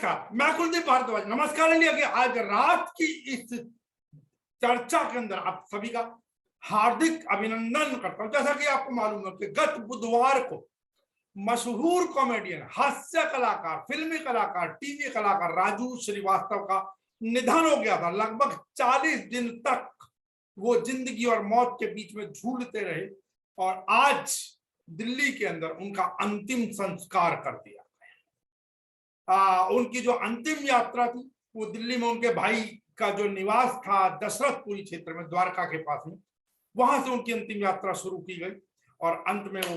नमस्कार, मैं कुलदीप भारद्वाज। नमस्कार इंडिया के आज रात की इस चर्चा के अंदर आप सभी का हार्दिक अभिनंदन करता हूं। जैसा कि आपको मालूम है कि गत बुधवार को मशहूर कॉमेडियन, हास्य कलाकार, फिल्मी कलाकार, टीवी कलाकार राजू श्रीवास्तव का निधन हो गया था। लगभग 40 दिन तक वो जिंदगी और मौत के बीच में झूलते रहे और आज दिल्ली के अंदर उनका अंतिम संस्कार कर दिया। उनकी जो अंतिम यात्रा थी वो दिल्ली में उनके भाई का जो निवास था दशरथपुरी क्षेत्र में, द्वारका के पास में, वहां से उनकी अंतिम यात्रा शुरू की गई और अंत में वो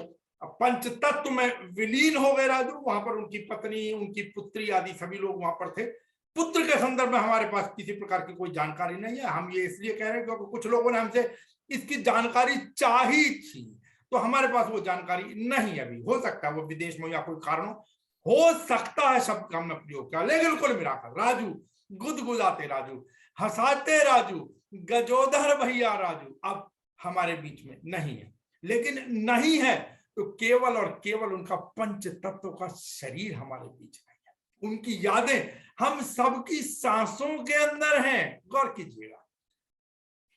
पंचतत्व में विलीन हो गए राजू। वहां पर उनकी पत्नी, उनकी पुत्री आदि सभी लोग वहां पर थे। पुत्र के संदर्भ में हमारे पास किसी प्रकार की कोई जानकारी नहीं है। हम ये इसलिए कह रहे हैं क्योंकि कुछ लोगों ने हमसे इसकी जानकारी चाही थी, तो हमारे पास वो जानकारी नहीं अभी। हो सकता है वो विदेश में या कोई कारण हो सकता है शब्द का हमने प्रयोग किया, लेकिन कुल मिलाकर राजू, गुदगुदाते राजू, हंसाते राजू, गजोधर भैया राजू अब हमारे बीच में नहीं है। लेकिन नहीं है तो केवल और केवल उनका पंच तत्व का शरीर हमारे बीच में है। उनकी यादें हम सबकी सांसों के अंदर हैं। गौर कीजिएगा,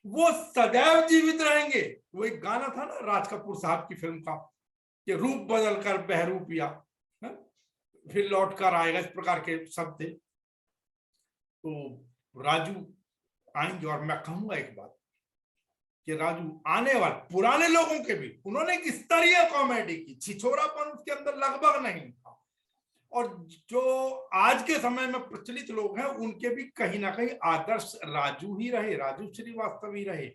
वो सदैव जीवित रहेंगे। वो एक गाना था ना राज कपूर साहब की फिल्म का कि रूप बदल कर बहरूपिया फिर लौट कर आएगा, इस प्रकार के शब्द थे। तो राजू आएंगे और मैं कहूंगा एक बात कि राजू आने वाले पुराने लोगों के भी उन्होंने किस स्तरीय कॉमेडी की, छिछोरापन उसके अंदर लगभग नहीं था। और जो आज के समय में प्रचलित लोग हैं उनके भी कहीं ना कहीं आदर्श राजू ही रहे, राजू श्रीवास्तव ही रहे।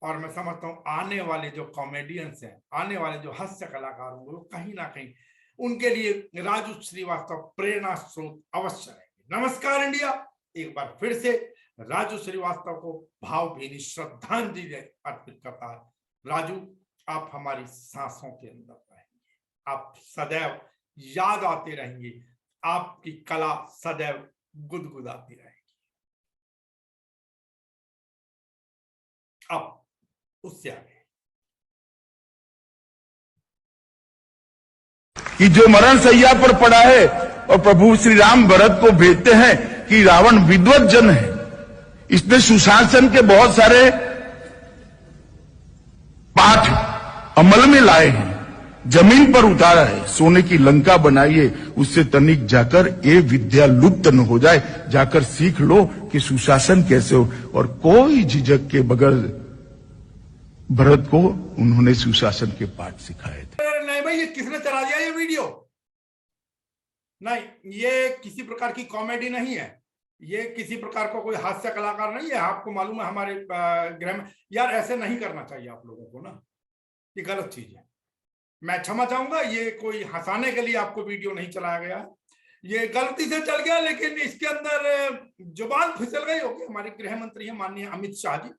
और मैं समझता हूं आने वाले जो कॉमेडियंस हैं, आने वाले जो हास्य कलाकार होंगे, वो कहीं ना कहीं उनके लिए राजू श्रीवास्तव प्रेरणा स्रोत अवश्य रहेंगे। नमस्कार इंडिया एक बार फिर से राजू श्रीवास्तव को भावभीनी श्रद्धांजलि अर्पित करता है। राजू आप हमारी सांसों के अंदर रहेंगे, आप सदैव याद आते रहेंगे, आपकी कला सदैव गुदगुदाती रहेगी। अब उससे आगे कि जो मरण सैया पर पड़ा है और प्रभु श्री राम भरत को भेजते हैं कि रावण विद्वत जन है, इसने सुशासन के बहुत सारे पाठ अमल में लाए हैं, जमीन पर उतारा है, सोने की लंका बनाई है। उससे तनिक जाकर ये विद्या लुप्त न हो जाए, जाकर सीख लो कि सुशासन कैसे हो। और कोई झिझक के बगैर भरत को उन्होंने सुशासन के पाठ सिखाए थे। नहीं भाई, ये किसने चला दिया ये वीडियो? नहीं, ये किसी प्रकार की कॉमेडी नहीं है, ये किसी प्रकार का कोई हास्य कलाकार नहीं है। आपको मालूम है हमारे गृह में, यार ऐसे नहीं करना चाहिए आप लोगों को ना, ये गलत चीज है। मैं क्षमा चाहूंगा, ये कोई हंसाने के लिए आपको वीडियो नहीं चलाया गया, ये गलती से चल गया। लेकिन इसके अंदर जुबान फिसल गई होगी। हमारे गृह मंत्री हैं माननीय अमित शाह जी,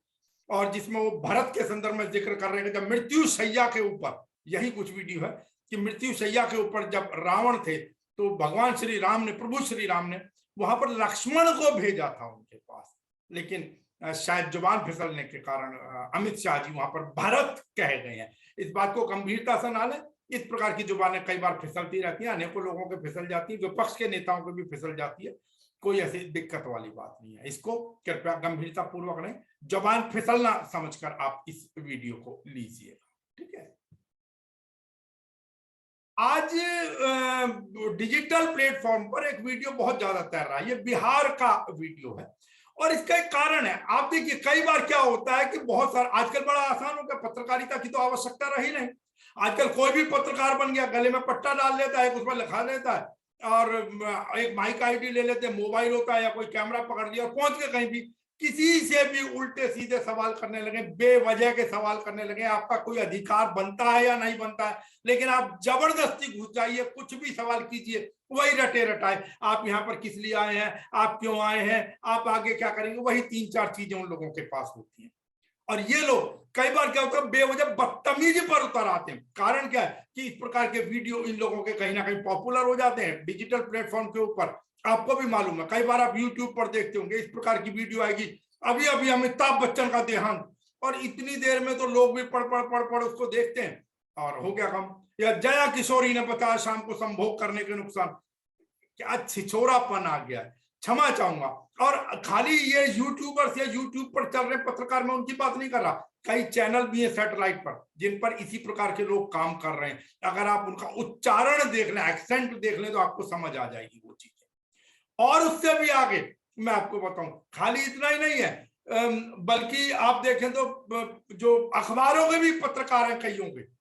और जिसमें वो भरत के संदर्भ में जिक्र कर रहे हैं जब मृत्यु शैया के ऊपर, यही कुछ वीडियो है कि मृत्यु शैया के ऊपर जब रावण थे तो भगवान श्री राम ने, प्रभु श्री राम ने वहां पर लक्ष्मण को भेजा था उनके पास, लेकिन शायद जुबान फिसलने के कारण अमित शाह जी वहां पर भरत कह गए हैं। इस बात को गंभीरता से ना लें, इस प्रकार की जुबानें कई बार फिसलती रहती हैं, अनेकों लोगों के फिसल जाती है, विपक्ष के नेताओं को भी फिसल जाती है। कोई ऐसी दिक्कत वाली बात नहीं है, इसको कृपया गंभीरता पूर्वक नहीं, जुबान फिसलना समझकर आप इस वीडियो को लीजिएगा, ठीक है। आज डिजिटल प्लेटफॉर्म पर एक वीडियो बहुत ज्यादा तैर रहा है, ये बिहार का वीडियो है और इसका एक कारण है। आप देखिए कई बार क्या होता है कि बहुत सारा, आजकल बड़ा आसान हो गया, पत्रकारिता की तो आवश्यकता रही नहीं। आजकल कोई भी पत्रकार बन गया, गले में पट्टा डाल लेता है, उसमें लिखा लेता है और एक माइक आईडी ले लेते हैं, मोबाइल होता है या कोई कैमरा पकड़ लिया और पहुंच के कहीं भी किसी से भी उल्टे सीधे सवाल करने लगे, बेवजह के सवाल करने लगे। आपका कोई अधिकार बनता है या नहीं बनता है, लेकिन आप जबरदस्ती घुस जाइए, कुछ भी सवाल कीजिए, वही रटे रटाए, आप यहाँ पर किस लिए आए हैं, आप क्यों आए हैं, आप आगे क्या करेंगे, वही 3-4 चीजें उन लोगों के पास होती हैं। और ये लोग कई बार क्या होता है, बेवजह बदतमीजी पर उतर आते हैं। कारण क्या है कि इस प्रकार के वीडियो इन लोगों के कहीं ना कहीं पॉपुलर हो जाते हैं डिजिटल प्लेटफॉर्म के ऊपर। आपको भी मालूम है, कई बार आप यूट्यूब पर देखते होंगे, इस प्रकार की वीडियो आएगी, अभी अभी अमिताभ बच्चन का देहांत, और इतनी देर में तो लोग भी पढ़ उसको देखते हैं और हो गया काम। या जया किशोरी ने बताया शाम को संभोग करने के नुकसान। कि आज छिछोरापन आ गया है, क्षमा चाहूंगा। और खाली ये यूट्यूबर्स या यूट्यूब पर चल रहे पत्रकार, मैं उनकी बात नहीं कर रहा, कई चैनल भी है सैटेलाइट पर जिन पर इसी प्रकार के लोग काम कर रहे हैं। अगर आप उनका उच्चारण देख लें, एक्सेंट देख लें, तो आपको समझ आ जाएगी वो चीजें। और उससे भी आगे मैं आपको बताऊं, खाली इतना ही नहीं है, बल्कि आप देखें तो जो अखबारों के भी पत्रकार हैं कईयों के,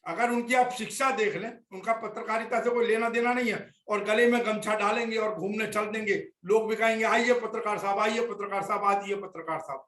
अगर उनकी आप शिक्षा देख लें, उनका पत्रकारिता से कोई लेना देना नहीं है, और गले में गमछा डालेंगे और घूमने चल देंगे, लोग भी कहेंगे आइए पत्रकार साहब, आइए पत्रकार साहब, आइए पत्रकार साहब,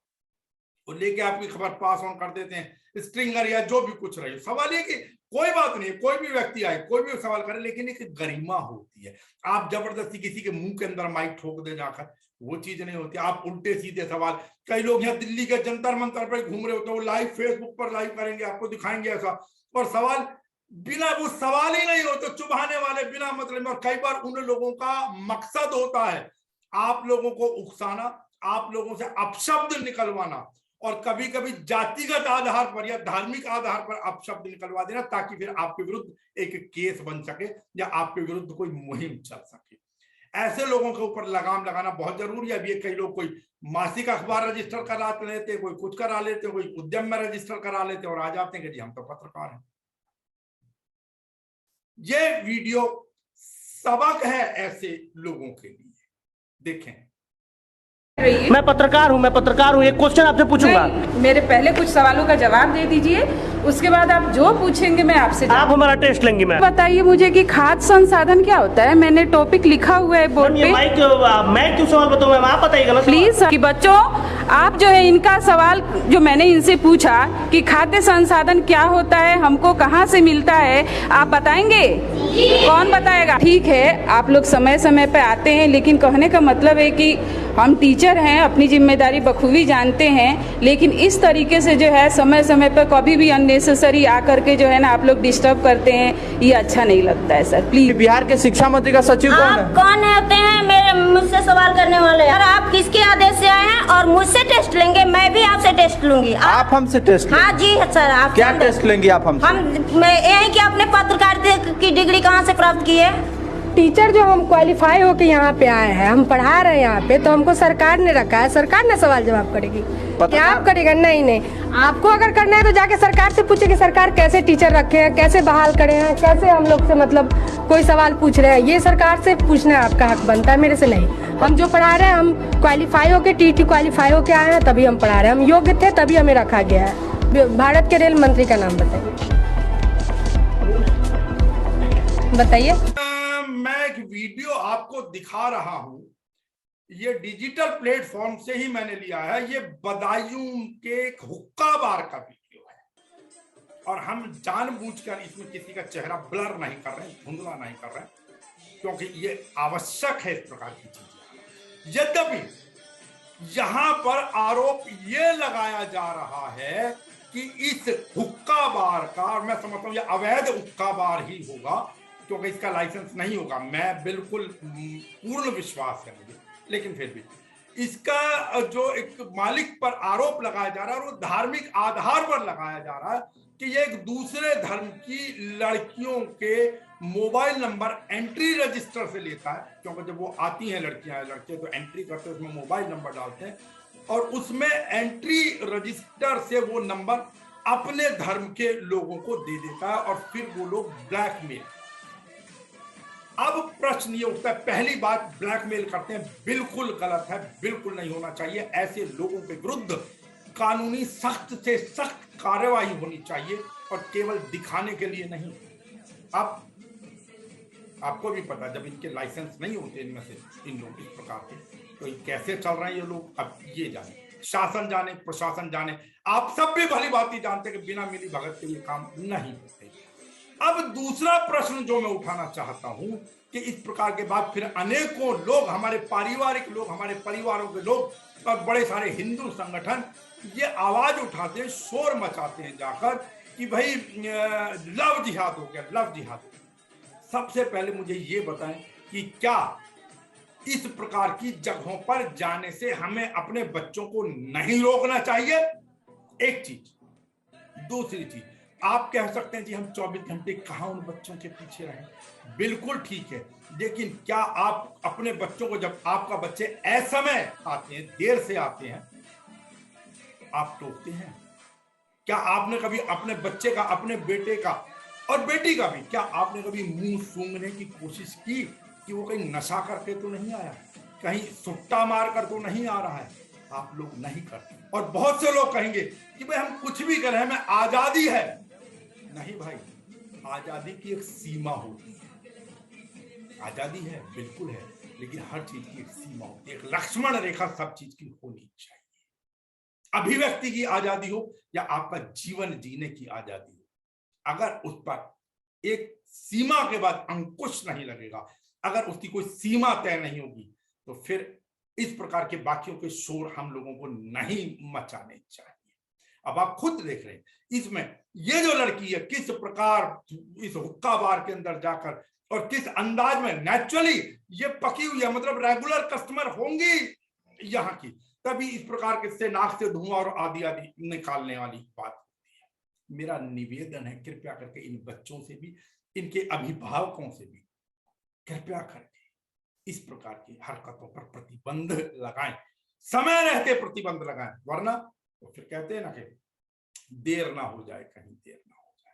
और लेके आपकी खबर पास ऑन कर देते हैं, स्ट्रिंगर या जो भी कुछ रहे। सवाल ये कि कोई बात नहीं है, कोई भी व्यक्ति आए, कोई भी सवाल करे, लेकिन एक गरिमा होती है। आप जबरदस्ती किसी के मुंह के अंदर माइक ठोक दे जाकर, वो चीज नहीं होती। आप उल्टे सीधे सवाल, कई लोग यहाँ दिल्ली के जंतर मंतर पर घूम रहे होते हैं, वो लाइव फेसबुक पर लाइव करेंगे, आपको दिखाएंगे ऐसा, और सवाल बिना, वो सवाल ही नहीं होते, चुभाने वाले, बिना मतलब। और कई बार उन लोगों का मकसद होता है आप लोगों को उकसाना, आप लोगों से अपशब्द निकलवाना, और कभी कभी जातिगत आधार पर या धार्मिक आधार पर अपशब्द निकलवा देना, ताकि फिर आपके विरुद्ध एक केस बन सके या आपके विरुद्ध कोई मुहिम चल सके। ऐसे लोगों के ऊपर लगाम लगाना बहुत जरूरी है। अब ये कई लोग कोई मासिक अखबार रजिस्टर करा लेते, कोई कुछ करा लेते, कोई उद्यम में रजिस्टर करा लेते, और आ जाते हैं कि जी हम तो पत्रकार हैं। ये वीडियो सबक है ऐसे लोगों के लिए। देखें, मैं पत्रकार हूँ, एक क्वेश्चन आपसे पूछूंगा। मेरे पहले कुछ सवालों का जवाब दे दीजिए, उसके बाद आप जो पूछेंगे मैं आपसे। आप हमारा टेस्ट लेंगी। मैं बताइए मुझे कि खाद्य संसाधन क्या होता है। मैंने टॉपिक लिखा हुआ है बोर्ड पे। मैं क्यों सवाल बताऊँ मैम, आप बताइएगा ना प्लीज। कि बच्चों, आप जो है इनका सवाल जो मैंने इनसे पूछा कि खाद्य संसाधन क्या होता है, हमको कहाँ से मिलता है, आप बताएंगे? कौन बताएगा? ठीक है, आप लोग समय समय पे आते हैं, लेकिन कहने का मतलब है कि हम टीचर हैं, अपनी जिम्मेदारी बखूबी जानते हैं, लेकिन इस तरीके से जो है समय समय पर कभी भी अननेसेसरी आकर के जो है ना आप लोग डिस्टर्ब करते हैं, ये अच्छा नहीं लगता है सर। प्लीज। बिहार के शिक्षा मंत्री का सचिव कौन है? कौन होते हैं मेरे मुझसे सवाल करने वाले? और आप किसके आदेश से आए हैं और मुझसे टेस्ट लेंगे? मैं भी आपसे टेस्ट लूंगी। आप हमसे टेस्ट? हाँ जी सर। आप क्या टेस्ट लेंगी आप हमसे? मैं यही कि आपने पत्रकारिता की डिग्री कहाँ से प्राप्त की है? टीचर जो हम क्वालिफाई होके यहाँ पे आए हैं, हम पढ़ा रहे हैं यहाँ पे, तो हमको सरकार ने रखा है, सरकार ने सवाल जवाब करेगी। क्या आप करेगा? नहीं, आपको अगर करना है तो जाके सरकार से पूछे कि सरकार कैसे टीचर रखे हैं, कैसे बहाल करे हैं, कैसे हम लोग से मतलब कोई सवाल पूछ रहे हैं, ये सरकार से पूछना आपका हक बनता है, मेरे से नहीं। हम जो पढ़ा रहे हैं, हम क्वालिफाई होके, टीटी क्वालिफाई होके आए हैं, तभी हम पढ़ा रहे हैं। हम योग्य थे तभी हमें रखा गया है। भारत के रेल मंत्री का नाम बताइए। मैं एक वीडियो आपको दिखा रहा हूं, ये डिजिटल प्लेटफॉर्म से ही मैंने लिया है। ये बदायूं के एक हुक्का बार का वीडियो है, और हम जानबूझकर इसमें किसी का चेहरा ब्लर नहीं कर रहे हैं, धुंधला नहीं कर रहे हैं, क्योंकि ये आवश्यक है इस प्रकार की चीजें। यद्यपि यहां पर आरोप ये लगाया जा रहा है कि इस हुक्का बार का, और मैं समझता हूं ये अवैध हुक्का बार ही होगा, क्योंकि इसका लाइसेंस नहीं होगा, मैं बिल्कुल पूर्ण विश्वास है मुझे, लेकिन फिर भी इसका जो एक मालिक पर आरोप लगाया जा रहा है, और वो धार्मिक आधार पर लगाया जा रहा है कि ये एक दूसरे धर्म की लड़कियों के मोबाइल नंबर एंट्री रजिस्टर से लेता है। क्योंकि जब वो आती हैं लड़कियां लड़के, तो एंट्री करते हैं, उसमें मोबाइल नंबर डालते हैं, और उसमें एंट्री रजिस्टर से वो नंबर अपने धर्म के लोगों को दे देता है, और फिर वो लोग ब्लैकमेल। अब प्रश्न ये उठता है, पहली बात, ब्लैकमेल करते हैं, बिल्कुल गलत है, बिल्कुल नहीं होना चाहिए। ऐसे लोगों के विरुद्ध कानूनी सख्त से सख्त कार्रवाई होनी चाहिए, और केवल दिखाने के लिए नहीं। अब आपको भी पता, जब इनके लाइसेंस नहीं होते इनमें से इन लोग इस प्रकार के, तो ये कैसे चल रहे हैं ये लोग, अब ये जाने, शासन जाने, प्रशासन जाने, आप सब भी भली बात ही जानते कि बिना मिली भगत के ये काम नहीं होते। अब दूसरा प्रश्न जो मैं उठाना चाहता हूं कि इस प्रकार के बाद फिर अनेकों लोग, हमारे पारिवारिक लोग, हमारे परिवारों के लोग, और बड़े सारे हिंदू संगठन ये आवाज उठाते हैं, शोर मचाते हैं जाकर कि भाई लव जिहाद हो गया, लव जिहाद। सबसे पहले मुझे ये बताएं कि क्या इस प्रकार की जगहों पर जाने से हमें अपने बच्चों को नहीं रोकना चाहिए? एक चीज। दूसरी चीज, आप कह सकते हैं जी हम 24 घंटे कहाँ उन बच्चों के पीछे रहें, बिल्कुल ठीक है, लेकिन क्या आप अपने बच्चों को, जब आपका बच्चे असमय आते हैं, देर से आते हैं, आप टोकते हैं? क्या आपने कभी अपने बच्चे का, अपने बेटे का और बेटी का भी, क्या आपने कभी मुंह सूंघने की कोशिश की कि वो कहीं नशा करके तो नहीं आया, कहीं सुट्टा मार कर तो नहीं आ रहा है? आप लोग नहीं करते। और बहुत से लोग कहेंगे कि भाई हम कुछ भी करें, हमें आजादी है। नहीं भाई, आजादी की एक सीमा होती है। आजादी है, बिल्कुल है, लेकिन हर चीज की एक सीमा होती है, एक लक्ष्मण रेखा सब चीज की होनी चाहिए। अभिव्यक्ति की आजादी हो या आपका जीवन जीने की आजादी हो, अगर उस पर एक सीमा के बाद अंकुश नहीं लगेगा, अगर उसकी कोई सीमा तय नहीं होगी, तो फिर इस प्रकार के बाकियों के शोर हम लोगों को नहीं मचाने चाहिए। अब आप खुद देख रहे हैं इसमें, ये जो लड़की है किस प्रकार इस हुक्का बार के अंदर जाकर और किस अंदाज में, नेचुरली ये पकी हुई है, मतलब रेगुलर कस्टमर होंगी यहाँ की, तभी इस प्रकार के से नाक से धुआं और आदि आदि निकालने वाली बात होती है। मेरा निवेदन है, कृपया करके इन बच्चों से भी, इनके अभिभावकों से भी कृपया करके इस प्रकार की हरकतों पर प्रतिबंध लगाएं, समय रहते प्रतिबंध लगाएं, वरना तो फिर कहते हैं ना कि देर ना हो जाए, कहीं देर ना हो जाए।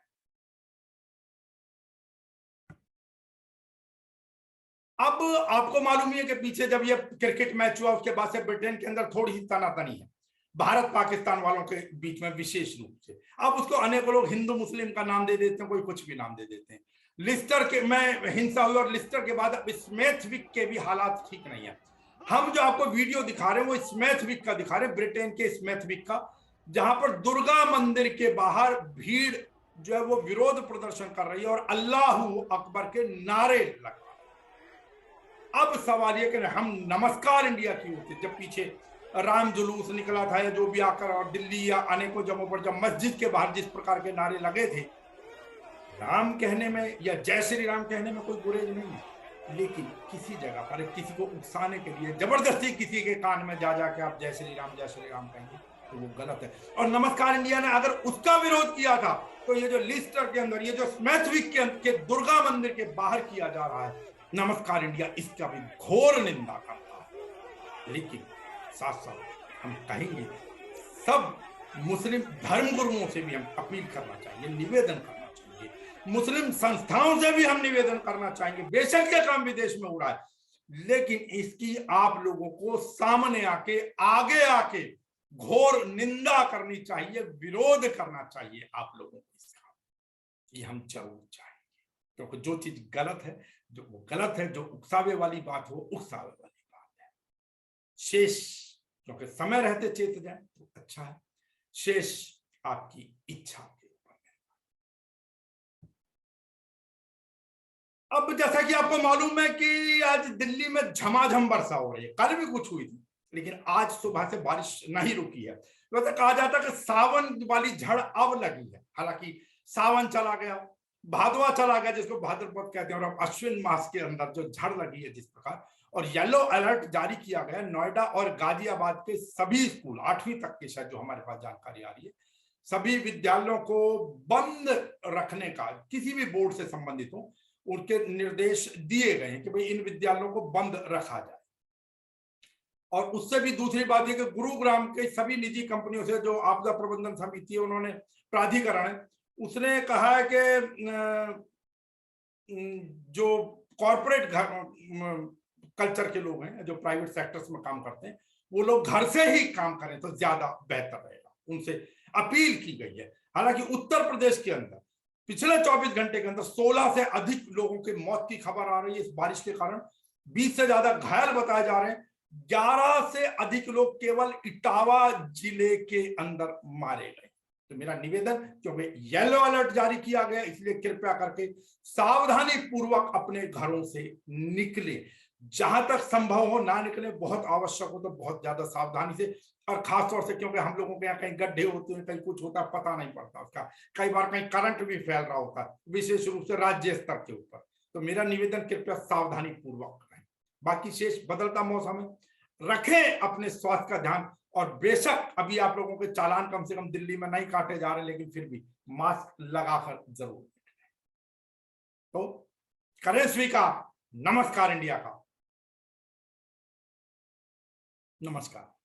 अब आपको मालूम है कि पीछे जब ये क्रिकेट मैच हुआ उसके बाद से ब्रिटेन के अंदर थोड़ी सी तनातनी है भारत पाकिस्तान वालों के बीच में, विशेष रूप से। अब उसको अनेकों लोग हिंदू मुस्लिम का नाम दे देते हैं, कोई कुछ भी नाम दे देते हैं। लिस्टर के में हिंसा हुई और लिस्टर के बाद अब स्मेथविक के भी हालात ठीक नहीं है। हम जो आपको वीडियो दिखा रहे हैं वो स्मेथविक का दिखा रहे हैं, ब्रिटेन के स्मेथविक का, जहां पर दुर्गा मंदिर के बाहर भीड़ जो है वो विरोध प्रदर्शन कर रही है और अल्लाहू अकबर के नारे लगा रहे हैं। अब सवाल ये कि हम नमस्कार इंडिया की ओर से, जब पीछे राम जुलूस निकला था या जो भी आकर, और दिल्ली या अनेकों जगहों पर जब मस्जिद के बाहर जिस प्रकार के नारे लगे थे, राम कहने में या जय श्री राम कहने में कोई गुरेज नहीं है, लेकिन किसी जगह पर किसी को उकसाने के लिए जबरदस्ती किसी के कान में जा जाके आप जय श्री राम कहेंगे तो वो गलत है। और नमस्कार इंडिया ने अगर उसका विरोध किया था, तो ये जो लिस्टर के अंदर, ये जो स्मेथविक के दुर्गा मंदिर के बाहर किया जा रहा है, नमस्कार इंडिया इसका भी घोर निंदा करता है। लेकिन साथ साथ हम कहेंगे सब मुस्लिम धर्मगुरुओं से भी हम अपील करना चाहिए, निवेदन करना चाहिए, मुस्लिम संस्थाओं से भी हम निवेदन करना चाहेंगे, बेशक ये काम विदेश में हो रहा है, लेकिन इसकी आप लोगों को सामने आके, आगे आके घोर निंदा करनी चाहिए, विरोध करना चाहिए आप लोगों को इसका। ये हम जरूर चाहेंगे, क्योंकि जो चीज गलत है, जो वो गलत है, जो उकसावे वाली बात हो उकसावे वाली बात है। शेष क्योंकि समय रहते चेत जाए तो अच्छा है, शेष आपकी इच्छा के ऊपर है। अब जैसा कि आपको मालूम है कि आज दिल्ली में झमाझम वर्षा हो रही है, कल भी कुछ हुई थी, लेकिन आज सुबह से बारिश नहीं रुकी है। वैसे कहा जाता है कि सावन वाली झड़ अब लगी है, हालांकि सावन चला गया, भादवा चला गया जिसको भाद्रपद कहते हैं, और अब अश्विन मास के अंदर जो झड़ लगी है जिस प्रकार, और येलो अलर्ट जारी किया गया नोएडा और गाजियाबाद के सभी स्कूल, 8वीं तक के शायद जो हमारे पास जानकारी आ रही है, सभी विद्यालयों को बंद रखने का, किसी भी बोर्ड से संबंधित हो उनके निर्देश दिए गए हैं कि भाई इन विद्यालयों को बंद रखा जाए। और उससे भी दूसरी बात यह कि गुरुग्राम के सभी निजी कंपनियों से, जो आपदा प्रबंधन समिति है, उन्होंने प्राधिकरण है, उसने कहा है कि जो कॉर्पोरेट कल्चर के लोग हैं, जो प्राइवेट सेक्टर्स में काम करते हैं, वो लोग घर से ही काम करें तो ज्यादा बेहतर रहेगा, उनसे अपील की गई है। हालांकि उत्तर प्रदेश के अंदर पिछले 24 घंटे के अंदर 16 से अधिक लोगों की मौत की खबर आ रही है इस बारिश के कारण, 20 से ज्यादा घायल बताए जा रहे हैं, 11 से अधिक लोग केवल इटावा जिले के अंदर मारे गए। तो मेरा निवेदन, क्योंकि येलो अलर्ट जारी किया गया, इसलिए कृपया करके सावधानी पूर्वक अपने घरों से निकले, जहां तक संभव हो ना निकले, बहुत आवश्यक हो तो बहुत ज्यादा सावधानी से, और खासतौर से क्योंकि हम लोगों के यहाँ कहीं गड्ढे होते हैं, कहीं कुछ होता है, पता नहीं पड़ता उसका, कई बार कहीं करंट भी फैल रहा होता है, विशेष रूप से राज्य स्तर के ऊपर। तो मेरा निवेदन, कृपया सावधानी पूर्वक करें। बाकी शेष बदलता मौसम है, रखें अपने स्वास्थ्य का ध्यान। और बेशक अभी आप लोगों के चालान कम से कम दिल्ली में नहीं काटे जा रहे, लेकिन फिर भी मास्क लगाकर जरूर। तो करें स्वीकार। नमस्कार इंडिया का। नमस्कार।